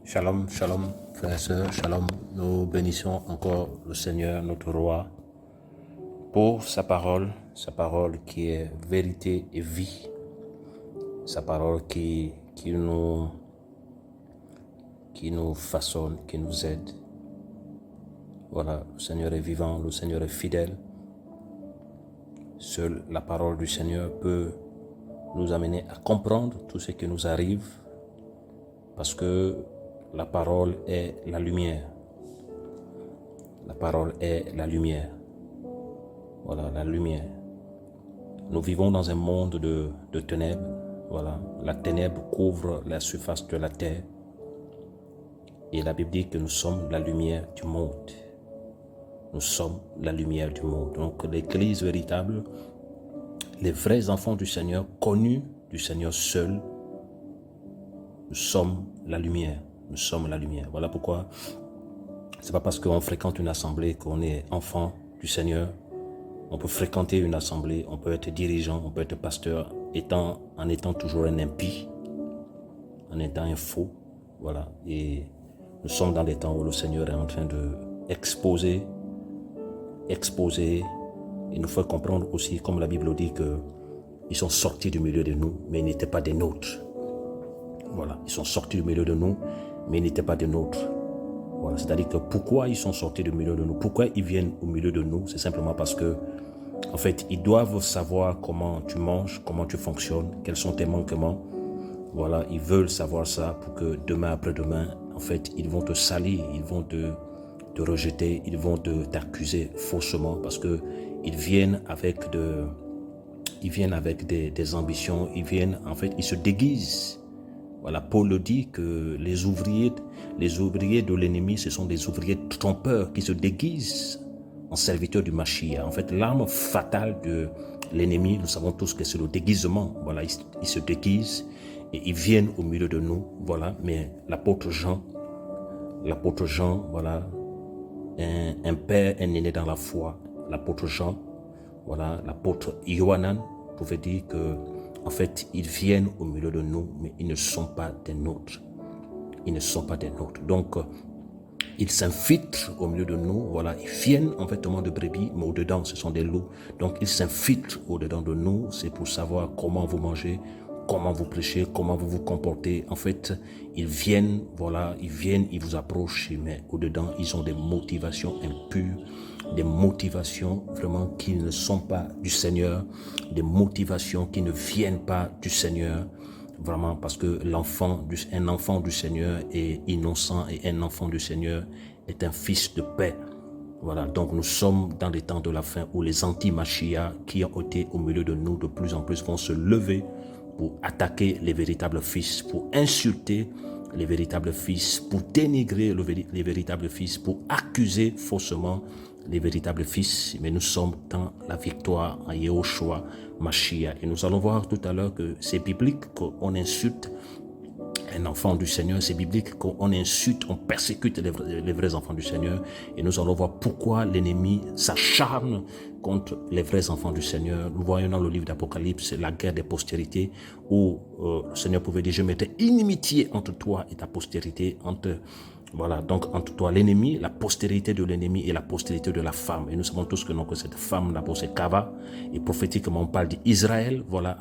Shalom, shalom, frères et sœurs, shalom. Nous bénissons encore le Seigneur, notre Roi, pour sa parole qui est vérité et vie, sa parole qui nous façonne, qui nous aide. Voilà, le Seigneur est vivant, le Seigneur est fidèle. Seule la parole du Seigneur peut nous amener à comprendre tout ce qui nous arrive, parce que la parole est la lumière. La parole est la lumière. Voilà, la lumière. Nous vivons dans un monde de ténèbres. Voilà, la ténèbre couvre la surface de la terre. Et la Bible dit que nous sommes la lumière du monde. Nous sommes la lumière du monde. Donc l'Église véritable, les vrais enfants du Seigneur, connus du Seigneur seul, nous sommes la lumière. Nous sommes la lumière. Voilà pourquoi c'est pas parce qu'on fréquente une assemblée qu'on est enfant du Seigneur. On peut fréquenter une assemblée, on peut être dirigeant, on peut être pasteur, en étant toujours un impie, en étant un faux. Voilà. Et nous sommes dans des temps où le Seigneur est en train de exposer, et nous faire comprendre aussi, comme la Bible dit, qu'ils sont sortis du milieu de nous, mais ils n'étaient pas des nôtres. Voilà. Ils sont sortis du milieu de nous, mais ils n'étaient pas des nôtres. Voilà. C'est-à-dire que pourquoi ils sont sortis du milieu de nous, pourquoi ils viennent au milieu de nous, c'est simplement parce que en fait, ils doivent savoir comment tu manges, comment tu fonctionnes, quels sont tes manquements. Voilà, ils veulent savoir ça pour que demain après-demain, en fait, ils vont te salir, ils vont te rejeter, ils vont t'accuser faussement parce que ils viennent avec des ambitions, ils se déguisent. Voilà, Paul le dit que les ouvriers de l'ennemi, ce sont des ouvriers trompeurs qui se déguisent en serviteur du Mashiach. En fait, l'arme fatale de l'ennemi, nous savons tous que c'est le déguisement. Voilà, ils se déguisent et ils viennent au milieu de nous. Voilà, mais l'apôtre Jean, voilà, un père, un aîné dans la foi, l'apôtre Jean, voilà, l'apôtre Yohanan pouvait dire que, en fait, ils viennent au milieu de nous, mais ils ne sont pas des nôtres. Ils ne sont pas des nôtres. Donc, ils s'infiltrent au milieu de nous, voilà, ils viennent en vêtements de brebis, mais au-dedans, ce sont des loups. Donc, ils s'infiltrent au-dedans de nous, c'est pour savoir comment vous mangez, comment vous prêchez, comment vous vous comportez. En fait, ils viennent, voilà, ils vous approchent, mais au-dedans, ils ont des motivations impures, des motivations vraiment qui ne sont pas du Seigneur, des motivations qui ne viennent pas du Seigneur. Vraiment, parce que un enfant du Seigneur est innocent et un enfant du Seigneur est un fils de paix. Voilà, donc nous sommes dans les temps de la fin où les anti-Mashiach qui ont été au milieu de nous de plus en plus vont se lever pour attaquer les véritables fils, pour insulter les véritables fils, pour dénigrer les véritables fils, pour accuser faussement les véritables fils. Mais nous sommes dans la victoire en Yehoshua Mashiach. Et nous allons voir tout à l'heure que c'est biblique qu'on insulte un enfant du Seigneur, c'est biblique qu'on insulte, on persécute les vrais enfants du Seigneur. Et nous allons voir pourquoi l'ennemi s'acharne contre les vrais enfants du Seigneur. Nous voyons dans le livre d'Apocalypse la guerre des postérités où le Seigneur pouvait dire, je mettrai inimitié entre toi et ta postérité, voilà, donc entre toi l'ennemi, la postérité de l'ennemi et la postérité de la femme. Et nous savons tous que cette femme d'abord c'est Kava, et prophétiquement on parle d'Israël, voilà,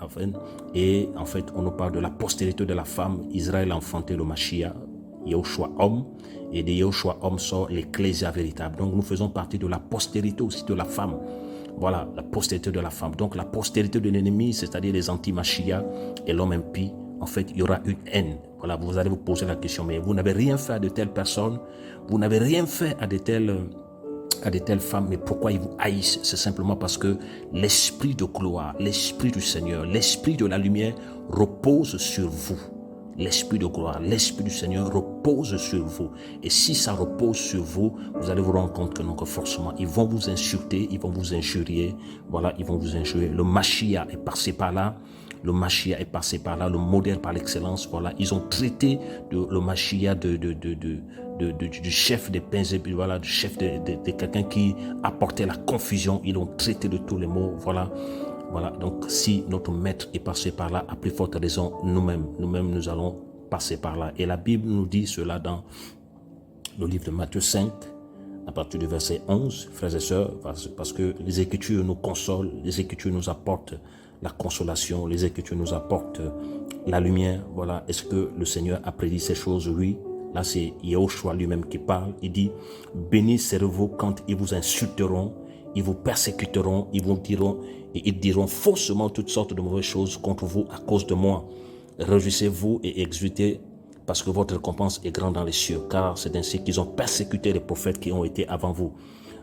et en fait on nous parle de la postérité de la femme. Israël a enfanté le Mashiach, Yehoshua homme, et de Yehoshua homme sort l'ecclésia véritable. Donc nous faisons partie de la postérité aussi de la femme. Voilà, la postérité de la femme. Donc la postérité de l'ennemi, c'est-à-dire les anti-Mashiach et l'homme impie, en fait, il y aura une haine. Voilà, vous allez vous poser la question, mais vous n'avez rien fait à de telles personnes, vous n'avez rien fait à de telles femmes, mais pourquoi ils vous haïssent? C'est simplement parce que l'esprit de gloire, l'esprit du Seigneur, l'esprit de la lumière repose sur vous. L'esprit de gloire, l'esprit du Seigneur repose sur vous. Et si ça repose sur vous, vous allez vous rendre compte que forcément, ils vont vous insulter, ils vont vous injurier. Voilà, ils vont vous injurier. Le Mashiach est passé par là. Le Mashiach est passé par là, le modèle par l'excellence. Voilà, ils ont traité le Mashiach du chef des pains et voilà, du chef de quelqu'un qui apportait la confusion. Ils l'ont traité de tous les mots. Voilà. Voilà, donc si notre maître est passé par là, à plus forte raison, nous-mêmes nous allons passer par là. Et la Bible nous dit cela dans le livre de Matthieu 5, à partir du verset 11, frères et sœurs, parce que les Écritures nous consolent, les Écritures nous apportent la consolation, les Écritures nous apportent la lumière. Voilà, est-ce que le Seigneur a prédit ces choses? Oui. Là, c'est Yahushua lui-même qui parle. Il dit, bénis serez-vous quand ils vous insulteront, ils vous persécuteront, ils diront faussement toutes sortes de mauvaises choses contre vous à cause de moi. Réjouissez-vous et exultez, parce que votre récompense est grande dans les cieux, car c'est ainsi qu'ils ont persécuté les prophètes qui ont été avant vous.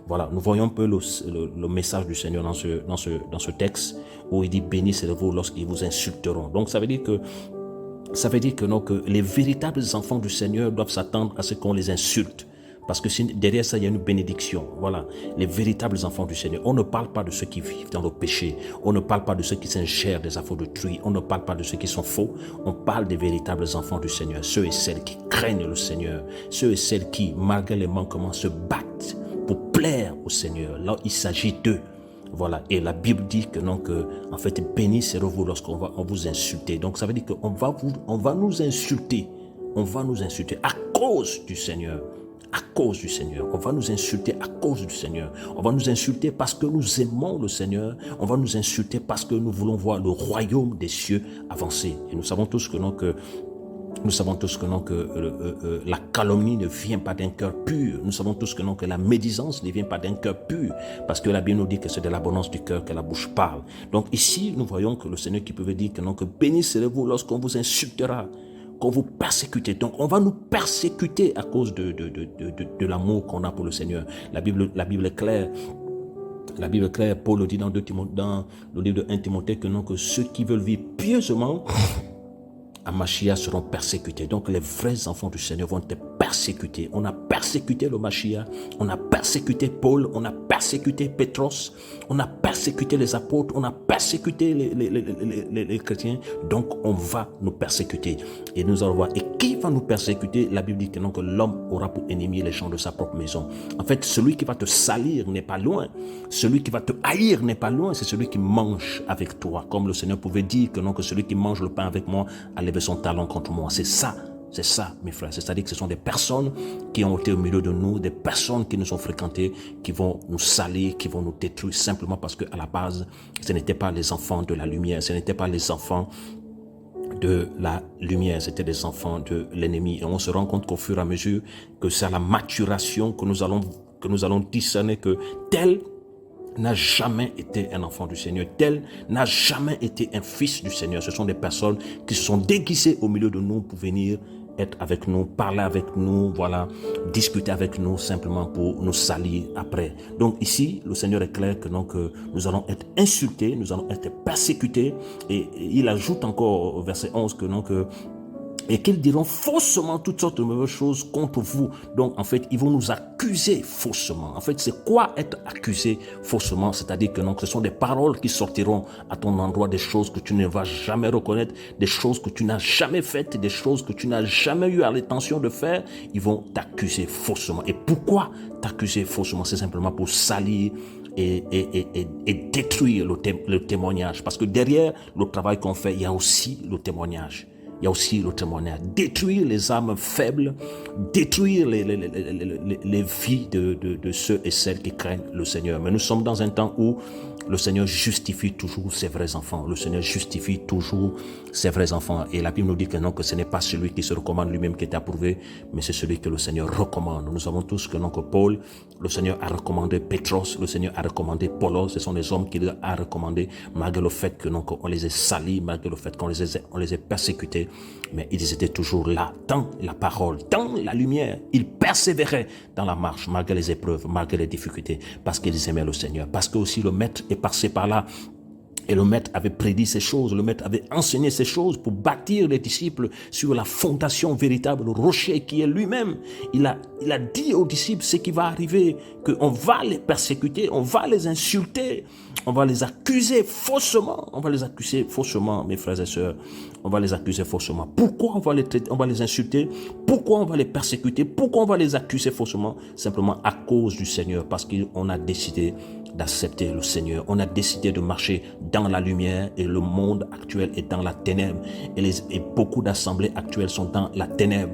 Voilà, nous voyons un peu le message du Seigneur dans ce texte, où il dit, bénis serez-vous lorsqu'ils vous insulteront. Donc ça veut dire que non, que les véritables enfants du Seigneur doivent s'attendre à ce qu'on les insulte. Parce que derrière ça, il y a une bénédiction. Voilà, les véritables enfants du Seigneur. On ne parle pas de ceux qui vivent dans le péché. On ne parle pas de ceux qui s'ingèrent des affaires d'autrui. On ne parle pas de ceux qui sont faux. On parle des véritables enfants du Seigneur. Ceux et celles qui craignent le Seigneur. Ceux et celles qui, malgré les manquements, se battent pour plaire au Seigneur. Là, il s'agit d'eux. Voilà, et la Bible dit que non, que en fait, bénis serez-vous lorsqu'on va vous insulter. Donc ça veut dire qu'on va nous insulter. On va nous insulter à cause du Seigneur. À cause du Seigneur. On va nous insulter à cause du Seigneur. On va nous insulter parce que nous aimons le Seigneur. On va nous insulter parce que nous voulons voir le royaume des cieux avancer. Et nous savons tous que non, que la calomnie ne vient pas d'un cœur pur. Nous savons tous que non, que la médisance ne vient pas d'un cœur pur. Parce que la Bible nous dit que c'est de l'abondance du cœur que la bouche parle. Donc ici, nous voyons que le Seigneur qui pouvait dire que non, que bénis serez-vous lorsqu'on vous insultera, qu'on vous persécute. Donc on va nous persécuter à cause de l'amour qu'on a pour le Seigneur. La Bible est claire. La Bible est claire. Paul le dit dans le livre de 1 Timothée que non, que ceux qui veulent vivre pieusement à Mashiach seront persécutés. Donc les vrais enfants du Seigneur vont être persécutés. On a persécuté le Mashiach, on a persécuté Paul, on a persécuté Pétros, on a persécuté les apôtres, on a persécuté les chrétiens. Donc on va nous persécuter. Et nous allons voir. Et qui va nous persécuter? La Bible dit que non, que l'homme aura pour ennemi les gens de sa propre maison. En fait, celui qui va te salir n'est pas loin. Celui qui va te haïr n'est pas loin. C'est celui qui mange avec toi. Comme le Seigneur pouvait dire que non, que celui qui mange le pain avec moi a levé son talon contre moi. C'est ça, mes frères. C'est-à-dire que ce sont des personnes qui ont été au milieu de nous, des personnes qui nous ont fréquentés, qui vont nous salir, qui vont nous détruire simplement parce qu'à la base, ce n'étaient pas les enfants de la lumière, ce n'étaient pas les enfants de la lumière, c'était des enfants de l'ennemi. Et on se rend compte qu'au fur et à mesure que c'est à la maturation que nous allons discerner que tel n'a jamais été un enfant du Seigneur, tel n'a jamais été un fils du Seigneur. Ce sont des personnes qui se sont déguisées au milieu de nous pour venir être avec nous, parler avec nous, voilà, discuter avec nous simplement pour nous salir après. Donc ici, le Seigneur est clair que, non, que nous allons être insultés, nous allons être persécutés. Et il ajoute encore au verset 11 que non, que et qu'ils diront faussement toutes sortes de mauvaises choses contre vous. Donc, en fait, ils vont nous accuser faussement. En fait, c'est quoi être accusé faussement? C'est-à-dire que non, ce sont des paroles qui sortiront à ton endroit, des choses que tu ne vas jamais reconnaître, des choses que tu n'as jamais faites, des choses que tu n'as jamais eu à l'intention de faire. Ils vont t'accuser faussement. Et pourquoi t'accuser faussement? C'est simplement pour salir et détruire le témoignage. Parce que derrière le travail qu'on fait, il y a aussi le témoignage. Il y a aussi le témoignage. Détruire les âmes faibles, détruire les vies de ceux et celles qui craignent le Seigneur. Mais nous sommes dans un temps où le Seigneur justifie toujours ses vrais enfants. Le Seigneur justifie toujours ses vrais enfants. Et la Bible nous dit que non, que ce n'est pas celui qui se recommande lui-même qui est approuvé, mais c'est celui que le Seigneur recommande. Nous savons tous que non, que Paul, le Seigneur a recommandé Pétros, le Seigneur a recommandé Paulos. Ce sont des hommes qu'il a recommandés, malgré le fait que non, qu'on les ait salis, malgré le fait qu'on les ait persécutés. Mais ils étaient toujours là, dans la parole, dans la lumière. Ils persévéraient dans la marche, malgré les épreuves, malgré les difficultés, parce qu'ils aimaient le Seigneur. Parce que aussi le Maître est passé par là. Et le Maître avait prédit ces choses, le Maître avait enseigné ces choses pour bâtir les disciples sur la fondation véritable, le rocher qui est lui-même. Il a dit aux disciples ce qui va arriver, qu'on va les persécuter, on va les insulter, on va les accuser faussement. On va les accuser faussement, mes frères et sœurs. On va les accuser faussement. Pourquoi on va les insulter? Pourquoi on va les persécuter? Pourquoi on va les accuser faussement? Simplement à cause du Seigneur, parce qu'on a décidé d'accepter le Seigneur. On a décidé de marcher dans la lumière et le monde actuel est dans la ténèbre. Et beaucoup d'assemblées actuelles sont dans la ténèbre.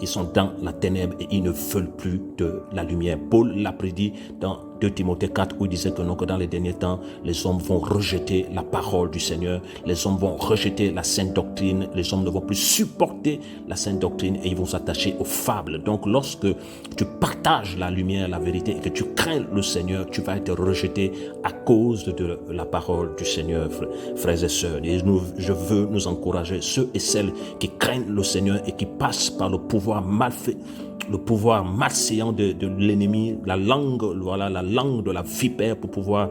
Ils sont dans la ténèbre et ils ne veulent plus de la lumière. Paul l'a prédit dans 2 Timothée 4 où il disait que, non, que dans les derniers temps, les hommes vont rejeter la parole du Seigneur, les hommes vont rejeter la sainte doctrine, les hommes ne vont plus supporter la sainte doctrine et ils vont s'attacher aux fables. Donc lorsque tu partages la lumière, la vérité et que tu crains le Seigneur, tu vas être rejeté à cause de la parole du Seigneur, frères et sœurs. Et je veux nous encourager, ceux et celles qui craignent le Seigneur et qui passent par le pouvoir malséant de l'ennemi, la langue de la vipère pour pouvoir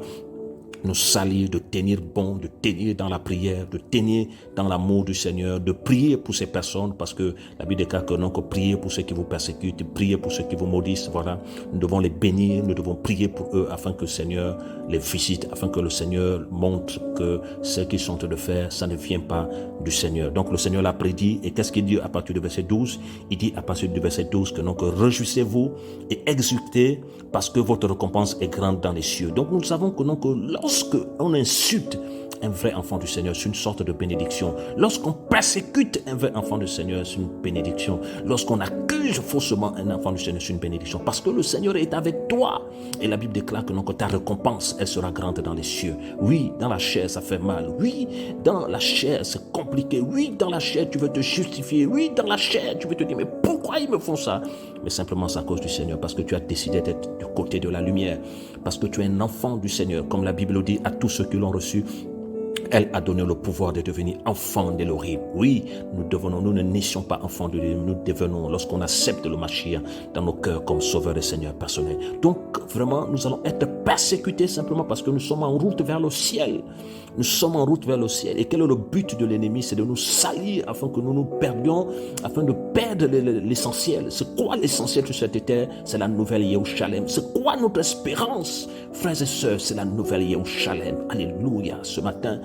nous salir, de tenir bon, de tenir dans la prière, de tenir dans l'amour du Seigneur, de prier pour ces personnes, parce que la Bible déclare que non, que prier pour ceux qui vous persécutent, prier pour ceux qui vous maudissent, voilà. Nous devons les bénir, nous devons prier pour eux afin que le Seigneur les visite, afin que le Seigneur montre que ce qu'ils sont en train de faire, ça ne vient pas du Seigneur. Donc le Seigneur l'a prédit, et qu'est-ce qu'il dit à partir du verset 12? Il dit à partir du verset 12 que non, que réjouissez-vous et exultez parce que votre récompense est grande dans les cieux. Donc nous savons que non, que lorsque on insulte un vrai enfant du Seigneur, c'est une sorte de bénédiction. Lorsqu'on persécute un vrai enfant du Seigneur, c'est une bénédiction. Lorsqu'on accuse faussement un enfant du Seigneur, c'est une bénédiction. Parce que le Seigneur est avec toi. Et la Bible déclare que, non, que ta récompense, elle sera grande dans les cieux. Oui, dans la chair, ça fait mal. Oui, dans la chair, c'est compliqué. Oui, dans la chair, tu veux te justifier. Oui, dans la chair, tu veux te dire, mais pourquoi ils me font ça? Mais simplement, c'est à cause du Seigneur. Parce que tu as décidé d'être du côté de la lumière. Parce que tu es un enfant du Seigneur. Comme la Bible le dit à tous ceux qui l'ont reçu, elle a donné le pouvoir de devenir enfant d'Élohim. Oui, nous ne naissions pas enfants de Dieu, nous devenons lorsqu'on accepte le Mashiach dans nos cœurs comme sauveur et Seigneur personnel. Donc vraiment, nous allons être persécutés simplement parce que nous sommes en route vers le ciel. Nous sommes en route vers le ciel. Et quel est le but de l'ennemi? C'est de nous salir afin que nous nous perdions, afin de perdre l'essentiel. C'est quoi l'essentiel sur cette terre? C'est la nouvelle Yerushalem. C'est quoi notre espérance? Frères et sœurs, c'est la nouvelle Yerushalem. Alléluia. Ce matin,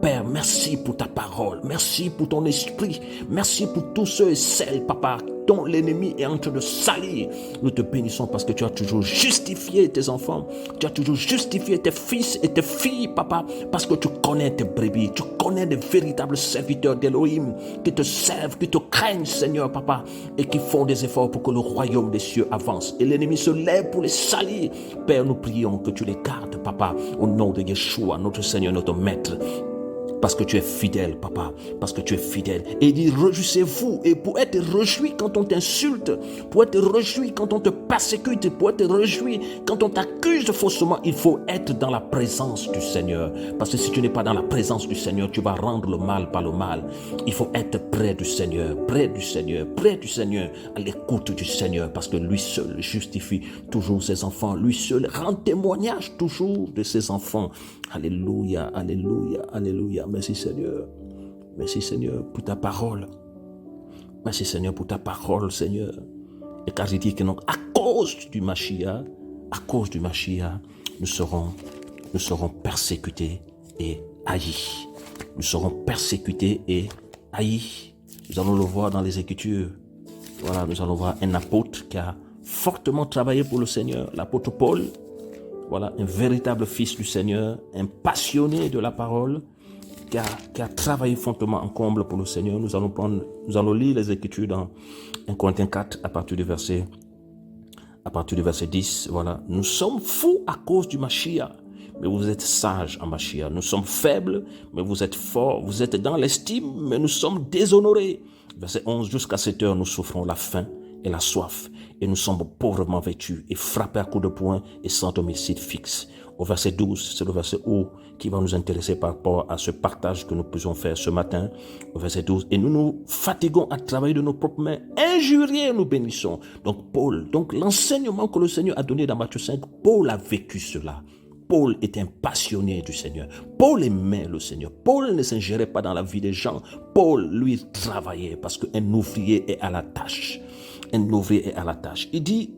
Père, merci pour ta parole, merci pour ton esprit, merci pour tous ceux et celles, Papa, dont l'ennemi est en train de salir. Nous te bénissons parce que tu as toujours justifié tes enfants, tu as toujours justifié tes fils et tes filles, Papa, parce que tu connais tes brebis, tu connais des véritables serviteurs d'Élohim qui te servent, qui te craignent, Seigneur, Papa, et qui font des efforts pour que le royaume des cieux avance. Et l'ennemi se lève pour les salir. Père, nous prions que tu les gardes, Papa, au nom de Yeshua, notre Seigneur, notre Maître. Parce que tu es fidèle, Papa, parce que tu es fidèle. Et il dit, réjouissez-vous. Et pour être réjoui quand on t'insulte, pour être réjoui quand on te persécute, pour être réjoui quand on t'accuse faussement, il faut être dans la présence du Seigneur. Parce que si tu n'es pas dans la présence du Seigneur, tu vas rendre le mal par le mal. Il faut être près du Seigneur, près du Seigneur, près du Seigneur, à l'écoute du Seigneur, parce que lui seul justifie toujours ses enfants. Lui seul rend témoignage toujours de ses enfants. Alléluia, alléluia, alléluia. Merci Seigneur. Merci Seigneur pour ta parole. Merci Seigneur pour ta parole, Seigneur. Et car il dit que non, à cause du Mashiach, nous serons persécutés et haïs. Nous serons persécutés et haïs. Nous allons le voir dans les Écritures. Voilà, nous allons voir un apôtre qui a fortement travaillé pour le Seigneur, l'apôtre Paul. Voilà, un véritable fils du Seigneur, un passionné de la parole, qui a travaillé fortement en comble pour le Seigneur. Nous allons lire les Écritures dans 1 Corinthiens 4 à partir du verset 10. Voilà, nous sommes fous à cause du Mashiach, mais vous êtes sages en Mashiach. Nous sommes faibles, mais vous êtes forts. Vous êtes dans l'estime, mais nous sommes déshonorés. Verset 11, jusqu'à cette heure, nous souffrons la faim et la soif, et nous sommes pauvrement vêtus et frappés à coups de poing et sans domicile fixe. Au verset 12, c'est le verset où qui va nous intéresser par rapport à ce partage que nous pouvons faire ce matin. Au verset 12, et nous nous fatiguons à travailler de nos propres mains, injuriés nous bénissons. Donc l'enseignement que le Seigneur a donné dans Matthieu 5, Paul a vécu cela. Paul était un passionné du Seigneur. Paul aimait le Seigneur. Paul ne s'ingérait pas dans la vie des gens. Paul, lui, travaillait parce qu'un ouvrier est à la tâche. Un ouvrier est à la tâche. Il dit,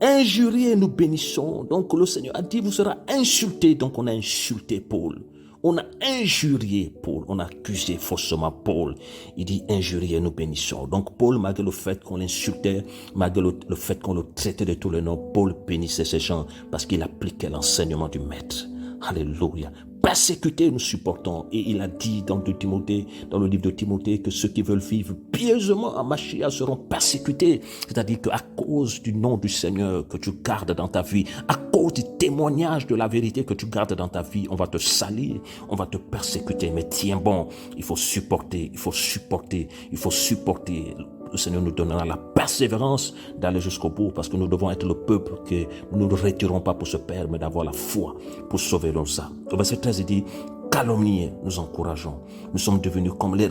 injuriés nous bénissons. Donc le Seigneur a dit, vous serez insultés. Donc on a insulté Paul. On a injurié Paul, on a accusé faussement Paul. Il dit injurier, nous bénissons. Donc Paul, malgré le fait qu'on l'insultait, malgré le fait qu'on le traitait de tous les noms, Paul bénissait ces gens parce qu'il appliquait l'enseignement du maître. Alléluia. Persécutés, nous supportons. Et il a dit dans le livre de Timothée, que ceux qui veulent vivre pieusement en Machia seront persécutés. C'est-à-dire qu'à cause du nom du Seigneur que tu gardes dans ta vie, à cause du témoignage de la vérité que tu gardes dans ta vie, on va te salir, on va te persécuter. Mais tiens bon, il faut supporter, il faut supporter, il faut supporter. Le Seigneur nous donnera la persévérance d'aller jusqu'au bout parce que nous devons être le peuple que nous ne retirons pas pour se perdre, mais d'avoir la foi pour sauver nos âmes. Au verset 13, il dit, calomnier, nous encourageons. Nous sommes devenus comme les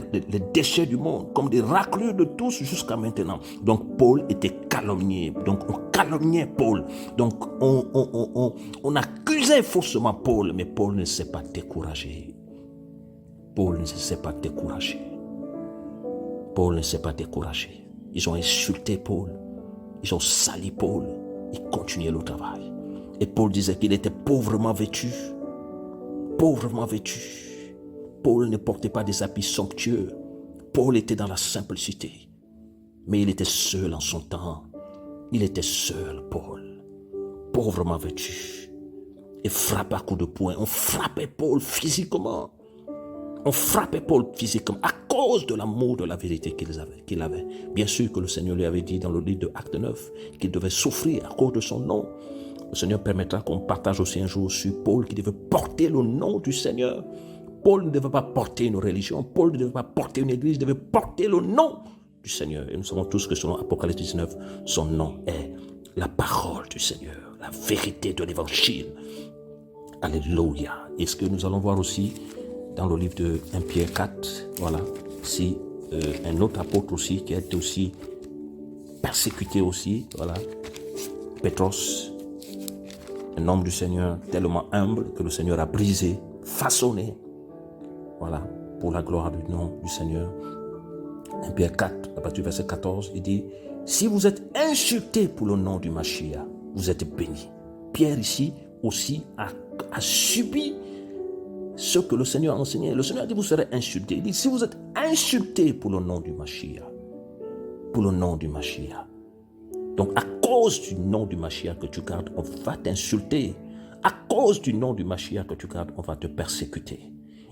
déchets du monde, comme des raclures de tous jusqu'à maintenant. Donc Paul était calomnié. Donc on calomniait Paul. Donc on accusait faussement Paul, mais Paul ne s'est pas découragé. Paul ne s'est pas découragé. Paul ne s'est pas découragé. Ils ont insulté Paul. Ils ont sali Paul. Ils continuaient le travail. Et Paul disait qu'il était pauvrement vêtu. Pauvrement vêtu. Paul ne portait pas des habits somptueux. Paul était dans la simplicité. Mais il était seul en son temps. Il était seul, Paul. Pauvrement vêtu. Et frappé à coups de poing. On frappait Paul physiquement. On frappait Paul physiquement à cause de l'amour de la vérité qu'il avait. Bien sûr que le Seigneur lui avait dit dans le livre de Acte 9 qu'il devait souffrir à cause de son nom. Le Seigneur permettra qu'on partage aussi un jour sur Paul qui devait porter le nom du Seigneur. Paul ne devait pas porter une religion, Paul ne devait pas porter une église, il devait porter le nom du Seigneur. Et nous savons tous que selon Apocalypse 19, son nom est la parole du Seigneur, la vérité de l'évangile. Alléluia. Et ce que nous allons voir aussi dans le livre de 1 Pierre 4, voilà, si un autre apôtre aussi qui a été aussi persécuté aussi, voilà, Pétros, un homme du Seigneur tellement humble que le Seigneur a brisé, façonné, voilà, pour la gloire du nom du Seigneur. 1 Pierre 4, à partir du verset 14, il dit, si vous êtes insultés pour le nom du Mashiach, vous êtes bénis. Pierre ici aussi a subi ce que le Seigneur a enseigné. Le Seigneur a dit, vous serez insultés. Il dit, si vous êtes insultés pour le nom du Mashiach, pour le nom du Mashiach, donc à cause du nom du Mashiach que tu gardes, on va t'insulter. À cause du nom du Mashiach que tu gardes, on va te persécuter.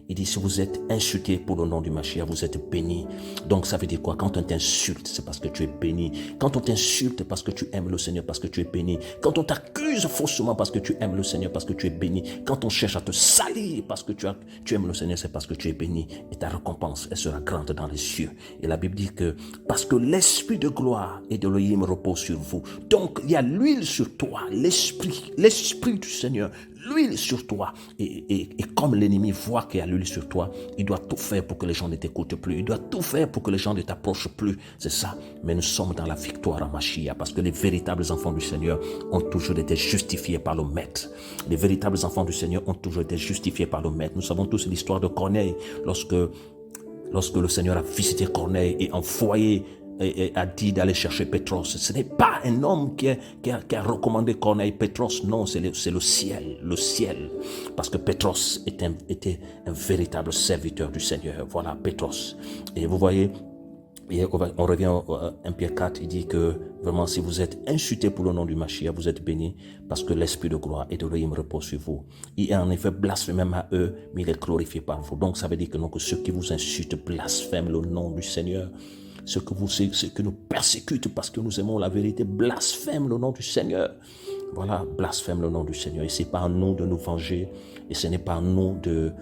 Il dit, si vous êtes insulté pour le nom du Mashiach, vous êtes béni. Donc ça veut dire quoi? Quand on t'insulte, c'est parce que tu es béni. Quand on t'insulte parce que tu aimes le Seigneur, parce que tu es béni. Quand on t'accuse faussement parce que tu aimes le Seigneur, parce que tu es béni. Quand on cherche à te salir parce que tu aimes le Seigneur, c'est parce que tu es béni. Et ta récompense, elle sera grande dans les cieux. Et la Bible dit que parce que l'esprit de gloire et d'Élohim repose sur vous. Donc il y a l'huile sur toi, l'esprit du Seigneur, l'huile sur toi. Et comme l'ennemi voit qu'il y a l'huile sur toi, il doit tout faire pour que les gens ne t'écoutent plus. Il doit tout faire pour que les gens ne t'approchent plus. C'est ça. Mais nous sommes dans la victoire en Mashiach parce que les véritables enfants du Seigneur ont toujours été justifiés par le Maître. Les véritables enfants du Seigneur ont toujours été justifiés par le Maître. Nous savons tous l'histoire de Corneille lorsque le Seigneur a visité Corneille et envoyé et a dit d'aller chercher Pétros. Ce n'est pas un homme qui a recommandé Corneille. Pétros, non, c'est le ciel. Parce que Pétros était un véritable serviteur du Seigneur. Voilà, Pétros. Et vous voyez, et on revient à 1 Pierre 4, il dit que vraiment, si vous êtes insultés pour le nom du Mashiach, vous êtes bénis parce que l'esprit de gloire et d'Élohim repose sur vous. Il est en effet blasphémé même à eux, mais il est glorifié par vous. Donc ça veut dire que ceux qui vous insultent blasphèment le nom du Seigneur. Ceux que nous persécutent parce que nous aimons la vérité blasphèment le nom du Seigneur. Voilà, blasphème le nom du Seigneur. Et ce n'est pas à nous de nous venger. Et ce n'est pas à nous de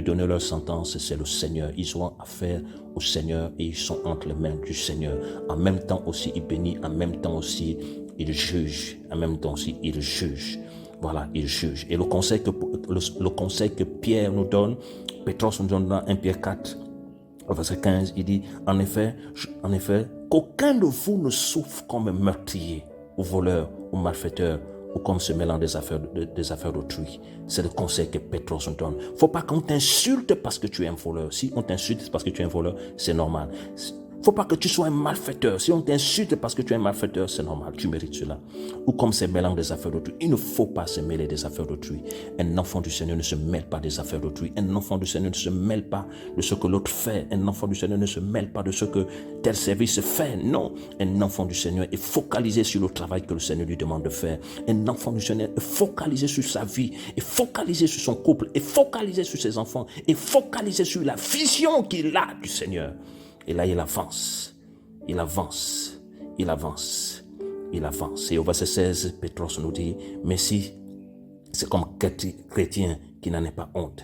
donner leur sentence. C'est le Seigneur. Ils ont affaire au Seigneur et ils sont entre les mains du Seigneur. En même temps aussi, il bénit. En même temps aussi, il juge. En même temps aussi, il juge. Voilà, il juge. Et le conseil que Pierre nous donne, Pétros nous donne dans 1 Pierre 4, au verset 15, il dit, en effet, qu'aucun de vous ne souffre comme un meurtrier, ou voleur, ou malfaiteur, ou comme se mêlant des affaires d'autrui. C'est le conseil que Pétros nous donne. Faut pas qu'on t'insulte parce que tu es un voleur. Si on t'insulte parce que tu es un voleur, c'est normal. faut pas que tu sois un malfaiteur. Si on t'insulte parce que tu es un malfaiteur, c'est normal, tu mérites cela. Ou comme c'est mêlant des affaires d'autrui. Il ne faut pas se mêler des affaires d'autrui. Un enfant du Seigneur ne se mêle pas des affaires d'autrui. Un enfant du Seigneur ne se mêle pas de ce que l'autre fait. Un enfant du Seigneur ne se mêle pas de ce que tel service fait. Non, un enfant du Seigneur est focalisé sur le travail que le Seigneur lui demande de faire. Un enfant du Seigneur est focalisé sur sa vie, est focalisé sur son couple, est focalisé sur ses enfants, est focalisé sur la vision qu'il a du Seigneur. Et là, il avance, il avance, il avance, il avance. Et au verset 16, Pétros nous dit, mais si c'est comme chrétien qui n'en est pas honte,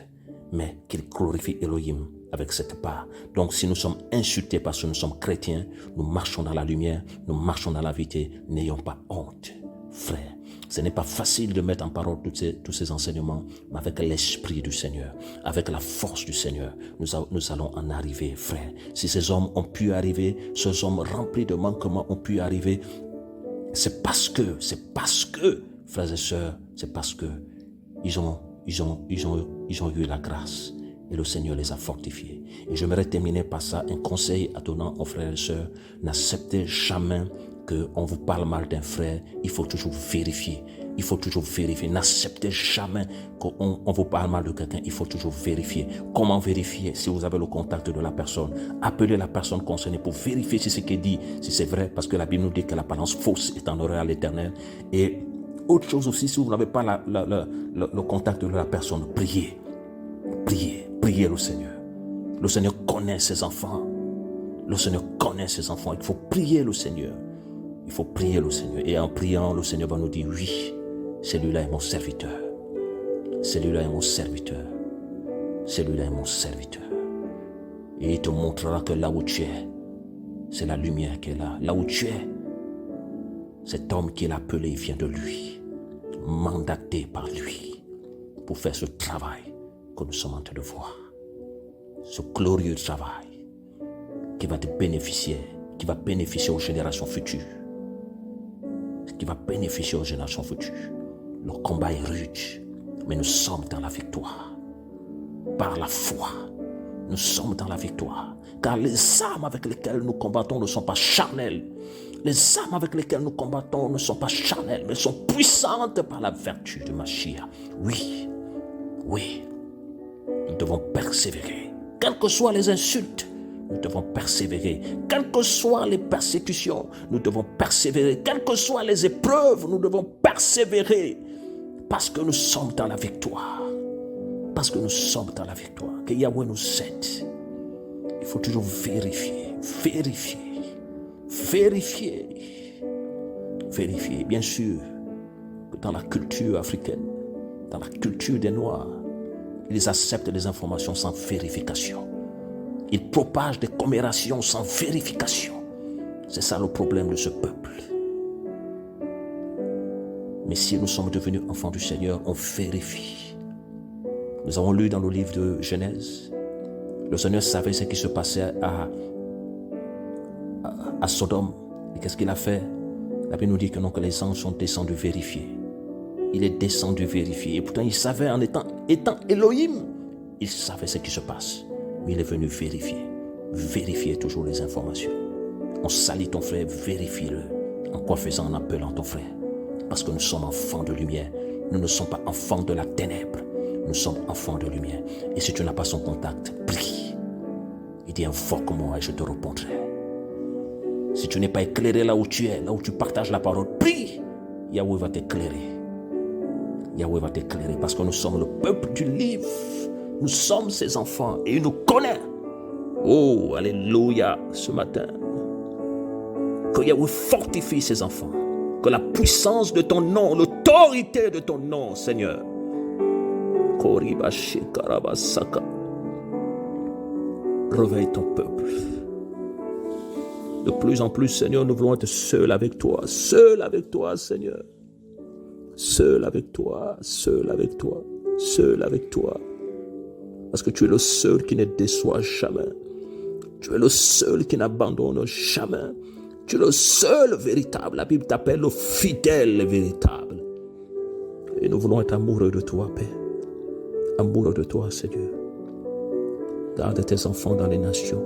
mais qu'il glorifie Elohim avec cette part. Donc si nous sommes insultés parce que nous sommes chrétiens, nous marchons dans la lumière, nous marchons dans la vérité, n'ayons pas honte, frère. Ce n'est pas facile de mettre en parole tous ces enseignements, mais avec l'esprit du Seigneur, avec la force du Seigneur, nous allons en arriver, frère. Si ces hommes ont pu arriver, ces hommes remplis de manquements ont pu arriver, c'est parce que, frères et sœurs, c'est parce que ils ont eu la grâce et le Seigneur les a fortifiés. Et j'aimerais terminer par ça, un conseil à donner aux frères et sœurs, n'acceptez jamais qu'on vous parle mal d'un frère, il faut toujours vérifier. Il faut toujours vérifier. N'acceptez jamais qu'on vous parle mal de quelqu'un. Il faut toujours vérifier. Comment vérifier? Si vous avez le contact de la personne, appelez la personne concernée pour vérifier si ce qu'il dit, si c'est vrai, parce que la Bible nous dit que la balance fausse est en horreur à l'Éternel. Et autre chose aussi, si vous n'avez pas le contact de la personne, priez. Priez. Priez le Seigneur. Le Seigneur connaît ses enfants. Le Seigneur connaît ses enfants. Il faut prier le Seigneur. Il faut prier le Seigneur. Et en priant, le Seigneur va nous dire, oui, celui-là est mon serviteur. Celui-là est mon serviteur. Celui-là est mon serviteur. Et il te montrera que là où tu es, c'est la lumière qui est là. Là où tu es, cet homme qui l'a appelé, il vient de lui. Mandaté par lui pour faire ce travail que nous sommes en train de voir. Ce glorieux travail qui va te bénéficier, qui va bénéficier aux générations futures. Qui va bénéficier aux générations futures. Le combat est rude, mais nous sommes dans la victoire. Par la foi, nous sommes dans la victoire. Car les armes avec lesquelles nous combattons ne sont pas charnelles. Les armes avec lesquelles nous combattons ne sont pas charnelles, mais sont puissantes par la vertu de Mashiach. Oui, nous devons persévérer. Quelles que soient les insultes, nous devons persévérer. Quelles que soient les persécutions, nous devons persévérer. Quelles que soient les épreuves, nous devons persévérer. Parce que nous sommes dans la victoire. Parce que nous sommes dans la victoire. Que Yahweh nous aide. Il faut toujours vérifier. Bien sûr que dans la culture africaine, dans la culture des Noirs, ils acceptent les informations sans vérification. Ils propagent des commérations sans vérification. C'est ça le problème de ce peuple. Mais si nous sommes devenus enfants du Seigneur, on vérifie. Nous avons lu dans le livre de Genèse, le Seigneur savait ce qui se passait à Sodome. Et qu'est-ce qu'il a fait? La Bible nous dit que non, que les anges sont descendus vérifier. Il est descendu vérifier. Et pourtant, il savait, en étant Elohim, il savait ce qui se passe. Mais il est venu vérifier. Vérifier toujours les informations. On salit ton frère, vérifie-le. En quoi faisant? En appelant ton frère. Parce que nous sommes enfants de lumière. Nous ne sommes pas enfants de la ténèbre. Nous sommes enfants de lumière. Et si tu n'as pas son contact, prie. Il dit, invoque-moi et je te répondrai. Si tu n'es pas éclairé là où tu es, là où tu partages la parole, prie. Yahweh va t'éclairer. Yahweh va t'éclairer parce que nous sommes le peuple du livre. Nous sommes ses enfants et il nous connaît. Oh, alléluia, ce matin. Que Yahweh fortifie ses enfants. Que la puissance de ton nom, l'autorité de ton nom, Seigneur. Réveille ton peuple. De plus en plus, Seigneur, nous voulons être seuls avec toi, Seigneur. Seul avec toi. Parce que tu es le seul qui ne déçoit jamais. Tu es le seul qui n'abandonne jamais. Tu es le seul véritable. La Bible t'appelle le fidèle véritable. Et nous voulons être amoureux de toi, Père. Amoureux de toi, Seigneur. Garde tes enfants dans les nations.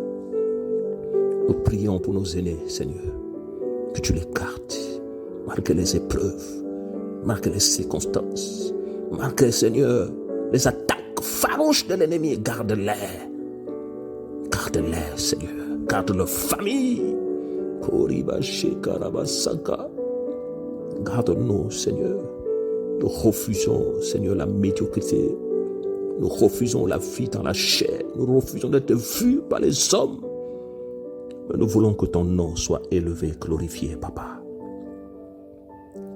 Nous prions pour nos aînés, Seigneur, que tu les gardes, malgré les épreuves, malgré les circonstances, malgré, Seigneur, les attaques farouches de l'ennemi. Garde-les. Garde-les, Seigneur. Garde leur famille. Garde-nous, Seigneur. Nous refusons, Seigneur, la médiocrité. Nous refusons la vie dans la chair. Nous refusons d'être vus par les hommes. Mais nous voulons que ton nom soit élevé, glorifié, Papa.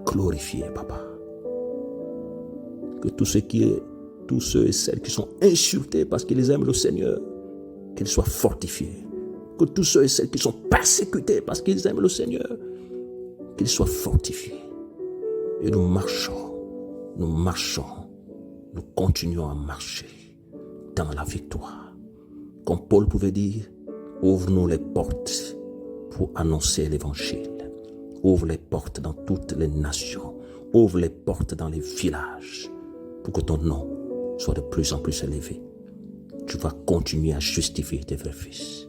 Glorifié, Papa. Que tous ceux et celles qui sont insultés parce qu'ils aiment le Seigneur, qu'ils soient fortifiés. Que tous ceux et celles qui sont persécutés parce qu'ils aiment le Seigneur, qu'ils soient fortifiés. Et nous marchons, nous continuons à marcher dans la victoire. Comme Paul pouvait dire, ouvre-nous les portes pour annoncer l'évangile. Ouvre les portes dans toutes les nations. Ouvre les portes dans les villages pour que ton nom soit de plus en plus élevé. Tu vas continuer à justifier tes vrais fils.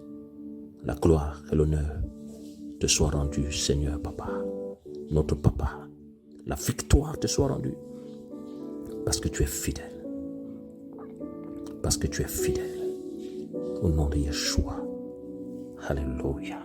La gloire et l'honneur te soient rendus, Seigneur Papa, notre Papa. La victoire te soit rendue parce que tu es fidèle. Parce que tu es fidèle. Au nom de Yeshua. Alléluia.